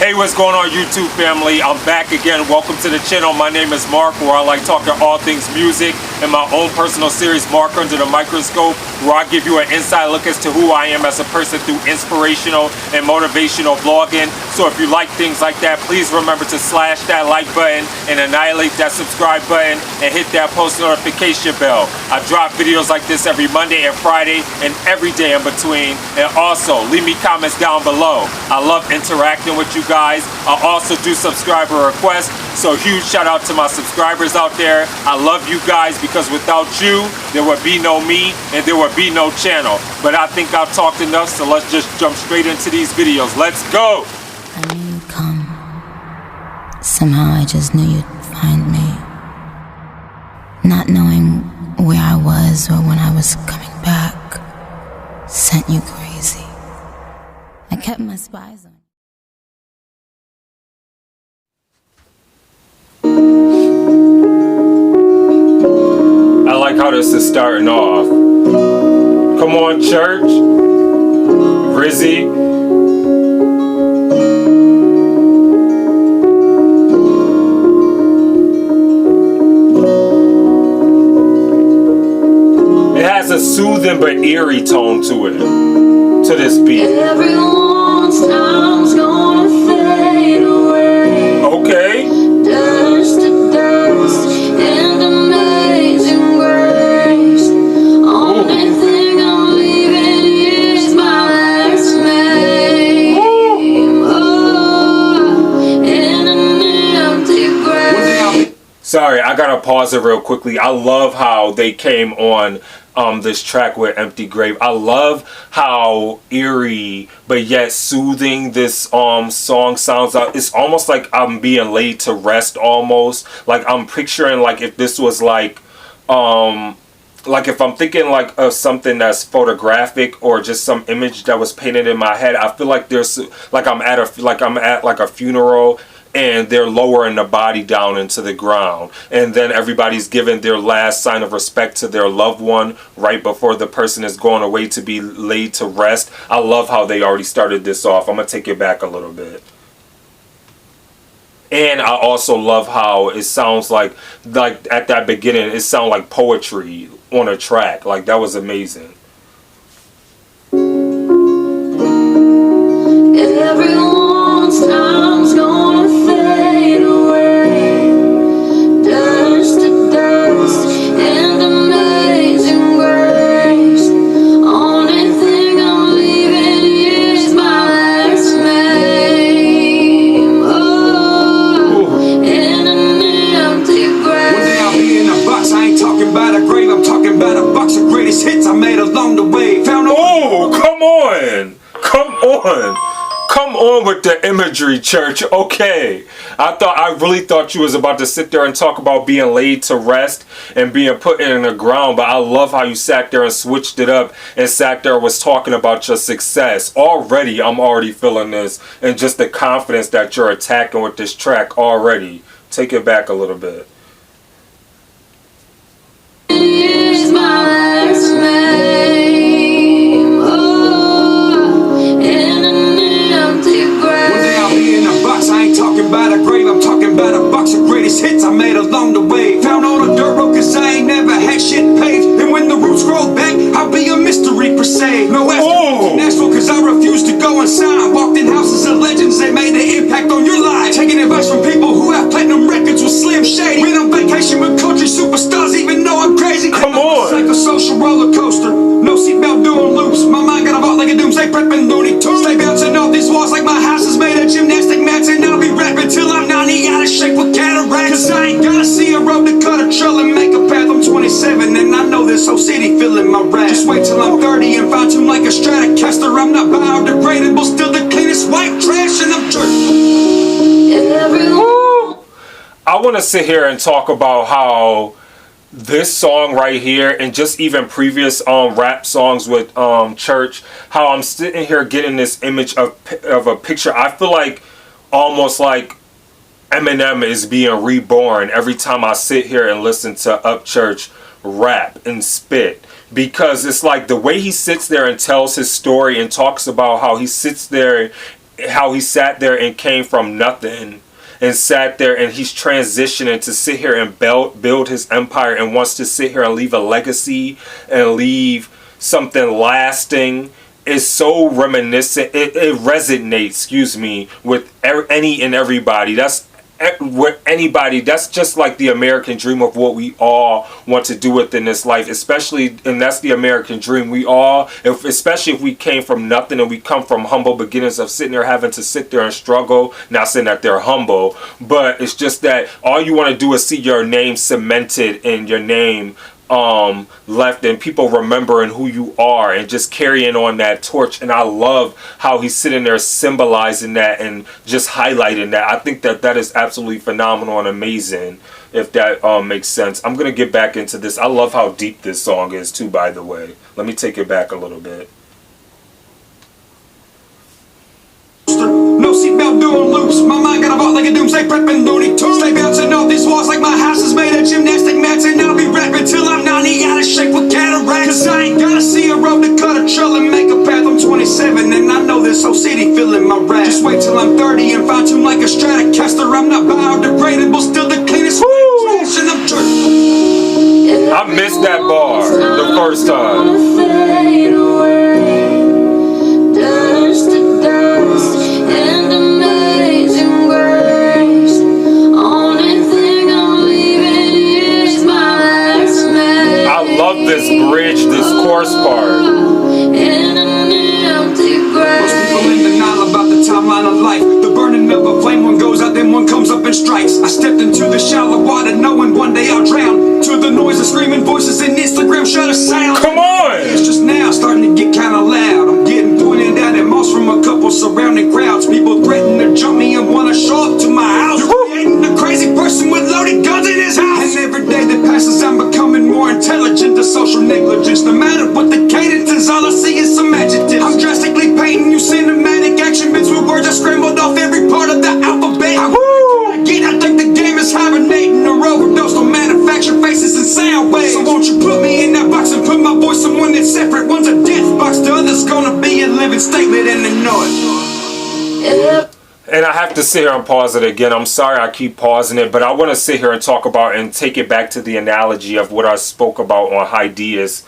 Hey, what's going on, YouTube family? I'm back again. Welcome to the channel. My name is Mark, where I like talking all things music in my own personal series, Mark Under the Microscope, where I give you an inside look as to who I am as a person through inspirational and motivational vlogging. So if you like things like that, please remember to slash that like button and annihilate that subscribe button and hit that post notification bell. I drop videos like this every Monday and Friday and every day in between. And also, leave me comments down below. I love interacting with you guys. I also do subscriber requests, so huge shout out to my subscribers out there. I love you guys because without you, there would be no me and there would be no channel. But I think I've talked enough, so let's just jump straight into these videos. Let's go! I knew you'd come. Somehow I just knew you'd find me. Not knowing where I was or when I was coming back sent you crazy. I kept my spies on you. I like how this is starting off. Come on, church. Rizzi. It has a soothing but eerie tone to it, to this beat. Everyone's time's gonna fade away. Okay. Dust to dust and amazing grace. Only thing I'm leaving is my last name. Oh, in an empty grave. Sorry, I gotta pause it real quickly. I love how they came on this track with Empty Grave. I love how eerie but yet soothing this song sounds out. It's almost like I'm being laid to rest almost. Like I'm picturing like if this was like if I'm thinking like of something that's photographic or just some image that was painted in my head. I feel like there's like I'm at a funeral, and they're lowering the body down into the ground, and then everybody's giving their last sign of respect to their loved one right before the person is going away to be laid to rest. I love how they already started this off. I'm gonna take it back a little bit. And I also love how it sounds like at that beginning it sounds like poetry on a track. Like that was amazing. Everyone's time's gonna fade away. Dust to dust and amazing grace. Only thing I'm leaving is my last name. Oh, in an empty grave. One day I'll be in a box. I ain't talking about a grave. I'm talking about a box of greatest hits I made along the way. Found oh, come on! Come on! Come on with the imagery, church. Okay. I really thought you was about to sit there and talk about being laid to rest and being put in the ground, but I love how you sat there and switched it up and sat there and was talking about your success. Already, I'm already feeling this and just the confidence that you're attacking with this track already. Take it back a little bit. Is my last name. Oh, in an empty grave. One day I'll be in a box. I ain't talking about a grave. I'm talking about a box of greatest hits I made along the way. Found all the dirt road cause I ain't never had shit paved. And when the roots grow back, I'll be a mystery per se. No after Nashville cause I refuse to go inside. Walked in houses of legends that made an impact on your life. Taking advice from people who have platinum records with Slim Shady. Went on vacation with country superstars even though I'm crazy. Come on. It's like a social roller coaster. No seatbelt doing loops. My mind got a vault like a doomsday prepping Looney Tunes. Stay bouncing off these walls like my house is made of gymnastic mats. And I'll be rapping till I'm 90 out of shape with cataracts. Cause I ain't gotta see a road to cut a trail and make a path. I'm 27 and I know this whole city feeling my wrath. Just wait till I'm 30 and fine tune like a Stratocaster. I'm not biodegradable, still the cleanest white trash and I'm dirty. Everyone. I want to sit here and talk about how this song right here and just even previous rap songs with Church, how I'm sitting here getting this image of a picture. I feel like almost like Eminem is being reborn every time I sit here and listen to Upchurch rap and spit, because it's like the way he sits there and tells his story and talks about how he sits there how he sat there and came from nothing and sat there, and he's transitioning to sit here and build his empire, and wants to sit here and leave a legacy and leave something lasting. Is so reminiscent. It resonates, excuse me, with any and everybody. That's with anybody. That's just like the American dream of what we all want to do within this life, especially, and that's the American dream. We all, especially if we came from nothing and we come from humble beginnings of sitting there having to sit there and struggle. Not saying that they're humble, but it's just that all you want to do is see your name cemented and your name left, and people remembering who you are and just carrying on that torch. And I love how he's sitting there symbolizing that and just highlighting that. I think that that is absolutely phenomenal and amazing, if that makes sense. I'm gonna get back into this. I love how deep this song is too, by the way. Let me take it back a little bit. No seatbelt doing loops. My mind got a vault like a doomsday prepping Looney Tunes. Stay bouncing off these walls like my house is made of gymnastic mats, and I'll be rapping till I'm 90 out of shape with cataracts. Cause I ain't gotta see a road to cut a trail and make a path. I'm 27 and I know this whole city feeling my wrath. Just wait till I'm 30 and fine tune like a Stratocaster. I'm not biodegradable, still the cleanest trash in Upchurch. I missed that bar the first time. This bridge, this chorus part. Most people in denial about the timeline of life. The burning of a flame, one goes out, then one comes up and strikes. I stepped into the shallow water, knowing one day I'll drown. To the noise of screaming voices and Instagram shutter sound. Come on! It's just now starting to get kinda loud. I'm getting pointed at most from a couple surrounding crowds. People threaten to jump me and wanna show up to my house. You're creating a crazy person with loaded guns in his house. And every day that passes I'm becoming more intelligent. The social negligence, no matter what the cadence is, all I see is some adjectives. I'm drastically painting you cinematic action bits with words I scrambled off every part of the alphabet. I think the game is hibernating or overdosed on manufactured faces and sound waves. So won't you put me in that box and put my voice in one that's separate. One's a death box, the other's gonna be a living statement, and they know it. And I have to sit here and pause it again. I'm sorry I keep pausing it, but I want to sit here and talk about and take it back to the analogy of what I spoke about on Hideas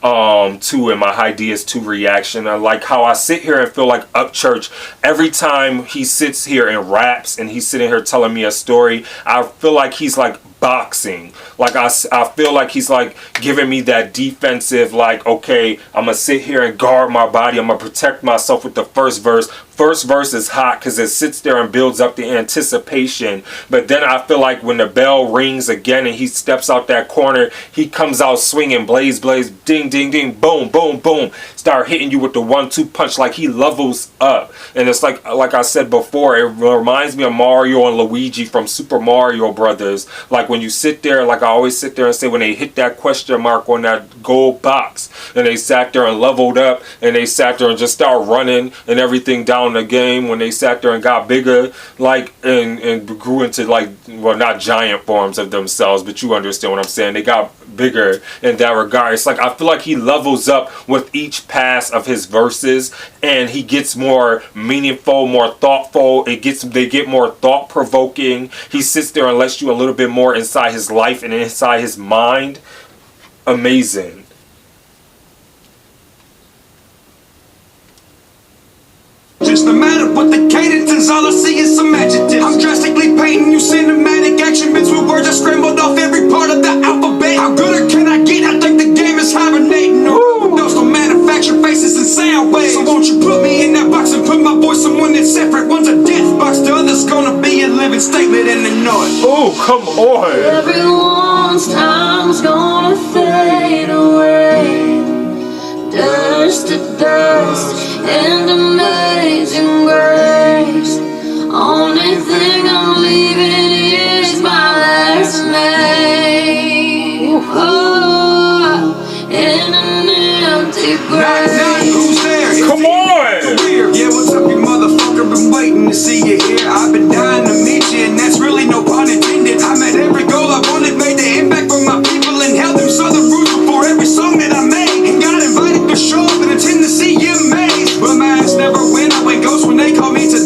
2 and my Hideas 2 reaction. Like how I sit here and feel like Upchurch, every time he sits here and raps and he's sitting here telling me a story, I feel like he's like boxing. Like I feel like he's like giving me that defensive, like, okay, I'm gonna sit here and guard my body, I'm gonna protect myself with the first verse. First verse is hot because it sits there and builds up the anticipation, but then I feel like when the bell rings again and he steps out that corner, he comes out swinging, blaze, blaze, ding, ding, ding, boom, boom, boom, start hitting you with the 1-2 punch. Like he levels up, and it's like I said before, it reminds me of Mario and Luigi from Super Mario Brothers. Like when you sit there, like I always sit there and say, when they hit that question mark on that gold box and they sat there and leveled up and they sat there and just started running and everything down the game, when they sat there and got bigger, like and grew into, like, well, not giant forms of themselves, but you understand what I'm saying, they got bigger in that regard. It's like I feel like he levels up with each pass of his verses, and he gets more meaningful, more thoughtful. They get more thought-provoking. He sits there and lets you a little bit more inside his life and inside his mind. Amazing. Just no matter what the cadence is, all I see is some adjectives. I'm drastically painting you cinematic action bits with words I scrambled off every part of the alphabet. How good can I get? I think the game is hibernating or overdosed on manufactured faces and sound waves. So won't you put me in that box and put my voice in one that's separate. One's a death box, the other's gonna be a living statement, and they know it. Oh, come on. Everyone's time's gonna fade away, dust to dust, and amazing grace. Only thing I'm leaving is my last name. Oh, in an empty grave. Who's there? Come on. Yeah, what's up, you motherfucker? Been waiting to see you here. I've been dying to meet you, and that's really no pun intended. I met every goal I wanted, made the impact for my people, and held them southern roots before every song that I made. And got invited to show up and attend to see you amazed. But my ass never went. I went ghost when they called me to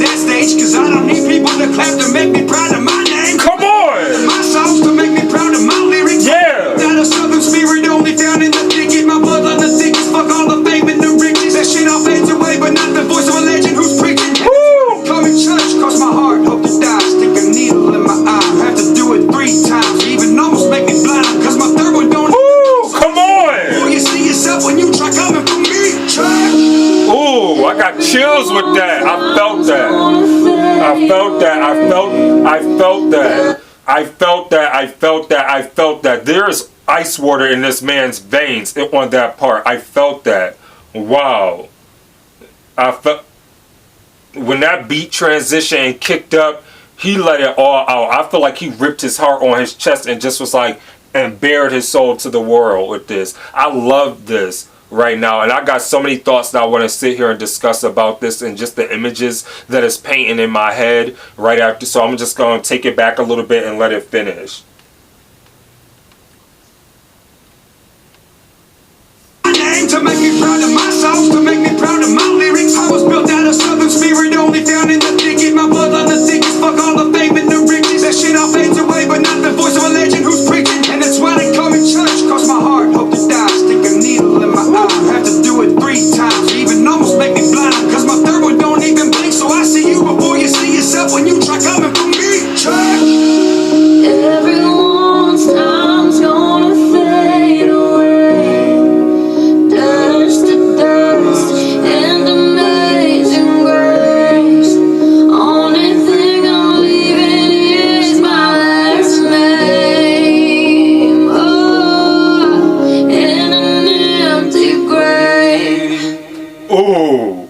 to clap to make me proud of my name. Come on! My songs to make me proud of my lyrics. Yeah! That a southern spirit only found in the thicket. My bloodline the thickest. Fuck all the fame and the riches. That shit all fades away, but not the voice of a legend who's preaching. Woo! Come in church, cross my heart, hope to die. Stick a needle in my eye. Have to do it 3 times. Even almost make me blind. Cause my third one don't. Woo! Come on! Boy, you see yourself when you try coming for me. Church. Ooh, I got chills with that. I felt that. I felt that. I felt that. I felt that. I felt that. I felt that. There's ice water in this man's veins on that part. I felt that. Wow. I felt when that beat transition and kicked up, he let it all out. I feel like he ripped his heart on his chest and just was like, and bared his soul to the world with this. I love this right now, and I got so many thoughts that I want to sit here and discuss about this and just the images that is painting in my head right after. So I'm just going to take it back a little bit and let it finish. To make me proud of my songs, to make me proud of my lyrics. I was built out of southern spirit, only found in the thicket. My bloodline the thickest. Fuck all the fame and the riches. That shit all fades away, but not the voice of a legend who's preaching. And that's why they call me church. Cross my heart, hope to die. Stick a needle in my eye. Have to do it 3 times. Even almost make me blind. Cause my third one don't even blink. So I see you before you see yourself when you try coming for me. Church. Everyone's time's gonna fade away. Dust to dust and amazing grace. Only thing I'm leaving is my last name. Oh, in an empty grave. Ooh.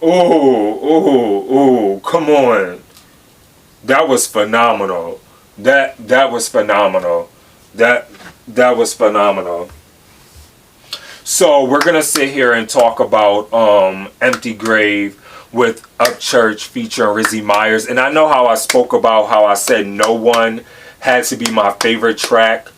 Ooh, come on. That was phenomenal. That was phenomenal. That was phenomenal. So we're gonna sit here and talk about Empty Grave with Upchurch featuring Rizzi Myers. And I know how I spoke about how I said No One had to be my favorite track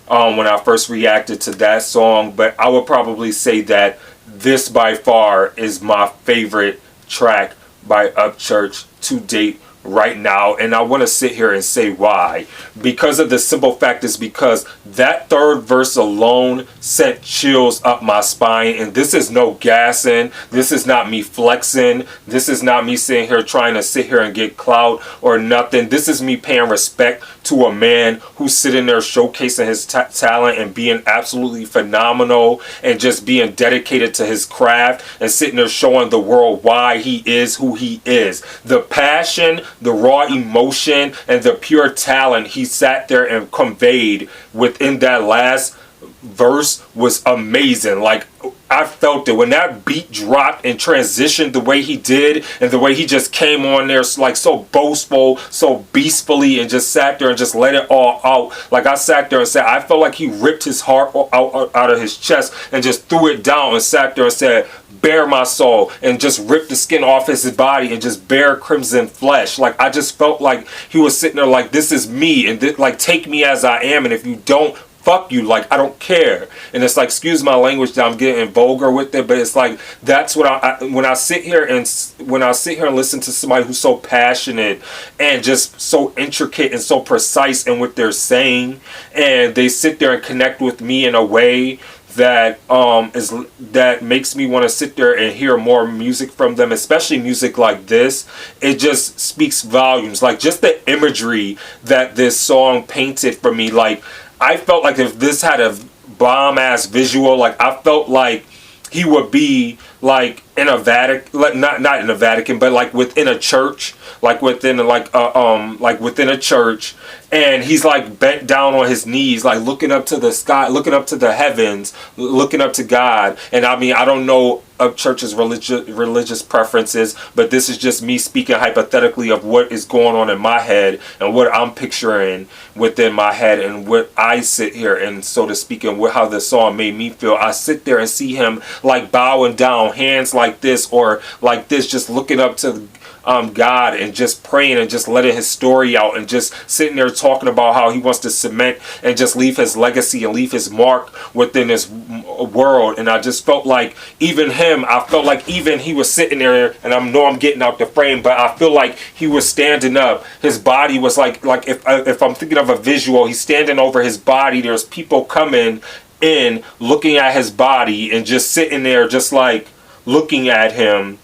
when I first reacted to that song, but I would probably say that this by far is my favorite track by Upchurch to date right now, and I want to sit here and say why. Because of the simple fact is because that third verse alone sent chills up my spine, and this is no gassing, this is not me flexing, this is not me sitting here trying to sit here and get clout or nothing. This is me paying respect to a man who's sitting there showcasing his talent and being absolutely phenomenal and just being dedicated to his craft and sitting there showing the world why he is who he is. The passion, the raw emotion, and the pure talent he sat there and conveyed within that last verse was amazing. Like, I felt it when that beat dropped and transitioned the way he did, and the way he just came on there like so boastful, so beastfully, and just sat there and just let it all out. Like, I sat there and said, I felt like he ripped his heart out of his chest and just threw it down and sat there and said, bare my soul, and just ripped the skin off his body and just bare crimson flesh. Like, I just felt like he was sitting there like, this is me, and like, take me as I am, and if you don't, fuck you, like, I don't care. And it's like, excuse my language that I'm getting vulgar with it, but it's like, that's what when I sit here and listen to somebody who's so passionate and just so intricate and so precise in what they're saying, and they sit there and connect with me in a way that that makes me want to sit there and hear more music from them, especially music like this. It just speaks volumes. Like, just the imagery that this song painted for me, like, I felt like if this had a bomb ass visual, like, I felt like he would be like in a Vatican, like not in a Vatican, but like within a church, like within within a church, and he's like bent down on his knees, like looking up to the sky, looking up to the heavens, looking up to God. And I mean, I don't know Upchurch's religious preferences, but this is just me speaking hypothetically of what is going on in my head and what I'm picturing within my head and what I sit here and, so to speak, and how the song made me feel. I sit there and see him like bowing down, hands like this or like this, just looking up to God and just praying and just letting his story out and just sitting there talking about how he wants to cement and just leave his legacy and leave his mark within this world. And I just felt like even him, I felt like even he was sitting there, and I know I'm getting out the frame, but I feel like he was standing up. His body was like if I'm thinking of a visual, he's standing over his body. There's people coming in looking at his body and just sitting there just like looking at him,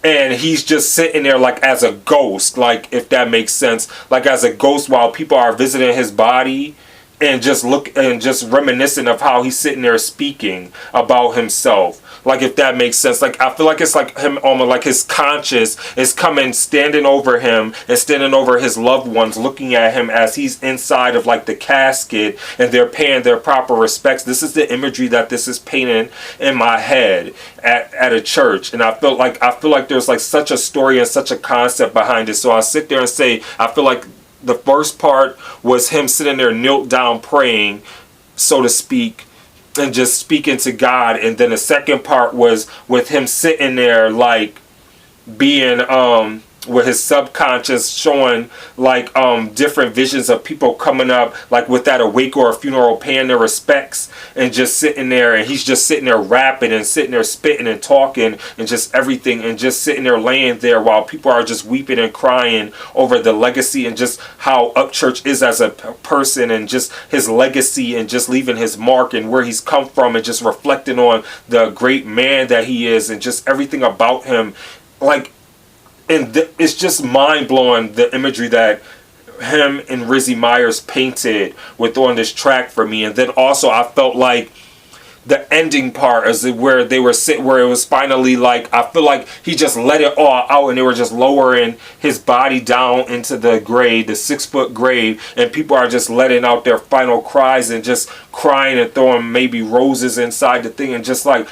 and he's just sitting there like as a ghost, like, if that makes sense, like as a ghost while people are visiting his body and just look and just reminiscent of how he's sitting there speaking about himself, like, if that makes sense. Like, I feel like it's like him, almost like his conscious is coming, standing over him and standing over his loved ones, looking at him as he's inside of like the casket, and they're paying their proper respects. This is the imagery that this is painting in my head at a church, and I feel like there's like such a story and such a concept behind it. So I sit there and say, I feel like the first part was him sitting there knelt down praying, so to speak, and just speaking to God. And then the second part was with him sitting there like being with his subconscious showing like different visions of people coming up like with that a wake or a funeral, paying their respects, and just sitting there, and he's just sitting there rapping and sitting there spitting and talking and just everything, and just sitting there laying there while people are just weeping and crying over the legacy and just how Upchurch is as a person, and just his legacy and just leaving his mark and where he's come from, and just reflecting on the great man that he is and just everything about him. Like, and it's just mind-blowing, the imagery that him and Rizzi Myers painted with on this track for me. And then also I felt like the ending part is where they were where it was finally like, I feel like he just let it all out, and they were just lowering his body down into the grave, the 6-foot grave, and people are just letting out their final cries and just crying and throwing maybe roses inside the thing, and just like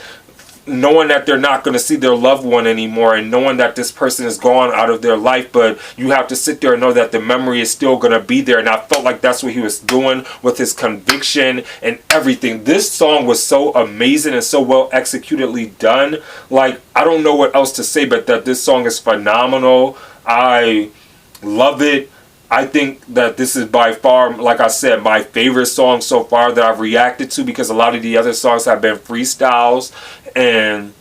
knowing that they're not going to see their loved one anymore, and knowing that this person is gone out of their life, but you have to sit there and know that the memory is still going to be there. And I felt like that's what he was doing with his conviction and everything. This song was so amazing and so well executedly done. Like, I don't know what else to say but that this song is phenomenal. I love it. I think that this is by far, like I said, my favorite song so far that I've reacted to, because a lot of the other songs have been freestyles, and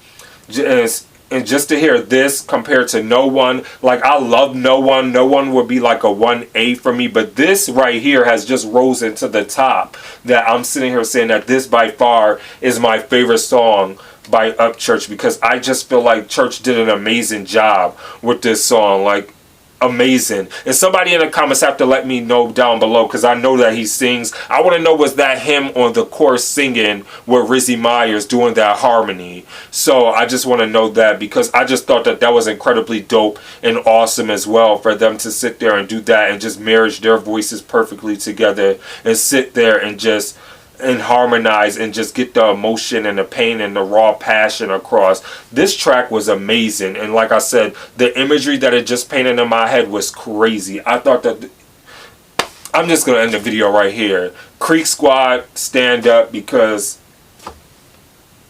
just to hear this compared to No One, like, I love No One. No One would be like a 1A for me, but this right here has just risen to the top, that I'm sitting here saying that this by far is my favorite song by Upchurch, because I just feel like Church did an amazing job with this song. Like, amazing. And somebody in the comments have to let me know down below, because I know that he sings. I want to know, was that him on the chorus singing with Rizzi Myers doing that harmony? So I just want to know that, because I just thought that that was incredibly dope and awesome as well, for them to sit there and do that and just marriage their voices perfectly together and sit there and just and harmonize and just get the emotion and the pain and the raw passion across. This track was amazing, and like I said, the imagery that it just painted in my head was crazy. I thought that I'm just gonna end the video right here. Creek Squad, stand up, because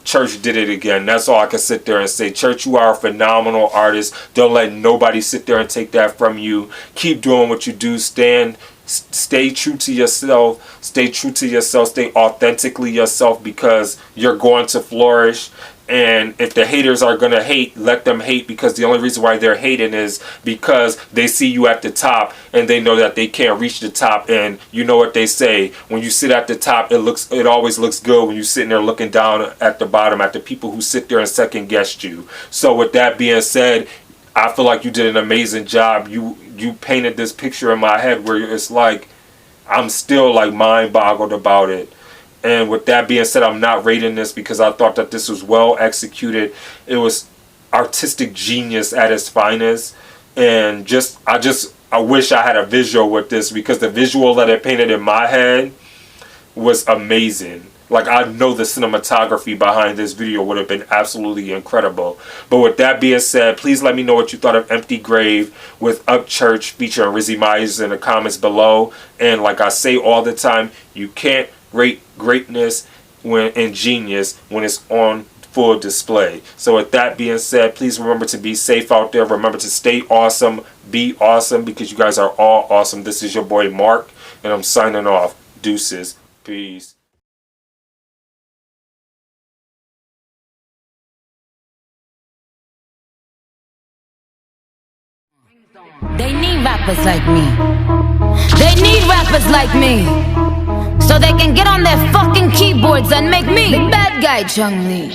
Church did it again. That's all I can sit there and say. Church, you are a phenomenal artist. Don't let nobody sit there and take that from you. Keep doing what you do. Stay true to yourself. Stay true to yourself. Stay authentically yourself, because you're going to flourish. And if the haters are going to hate, let them hate, because the only reason why they're hating is because they see you at the top and they know that they can't reach the top. And you know what they say, when you sit at the top, it always looks good when you're sitting there looking down at the bottom at the people who sit there and second guess you. So with that being said, I feel like you did an amazing job. You painted this picture in my head where it's like, I'm still like mind boggled about it. And with that being said, I'm not rating this, because I thought that this was well executed. It was artistic genius at its finest. And I wish I had a visual with this, because the visual that it painted in my head was amazing. Like, I know the cinematography behind this video would have been absolutely incredible. But with that being said, please let me know what you thought of Empty Grave with Upchurch featuring Rizzi Myers in the comments below. And like I say all the time, you can't rate greatness and genius when it's on full display. So with that being said, please remember to be safe out there. Remember to stay awesome, be awesome, because you guys are all awesome. This is your boy Mark, and I'm signing off. Deuces. Peace. They need rappers like me. They need rappers like me. So they can get on their fucking keyboards and make me the bad guy, Chung Lee.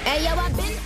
Hey, yo, I've been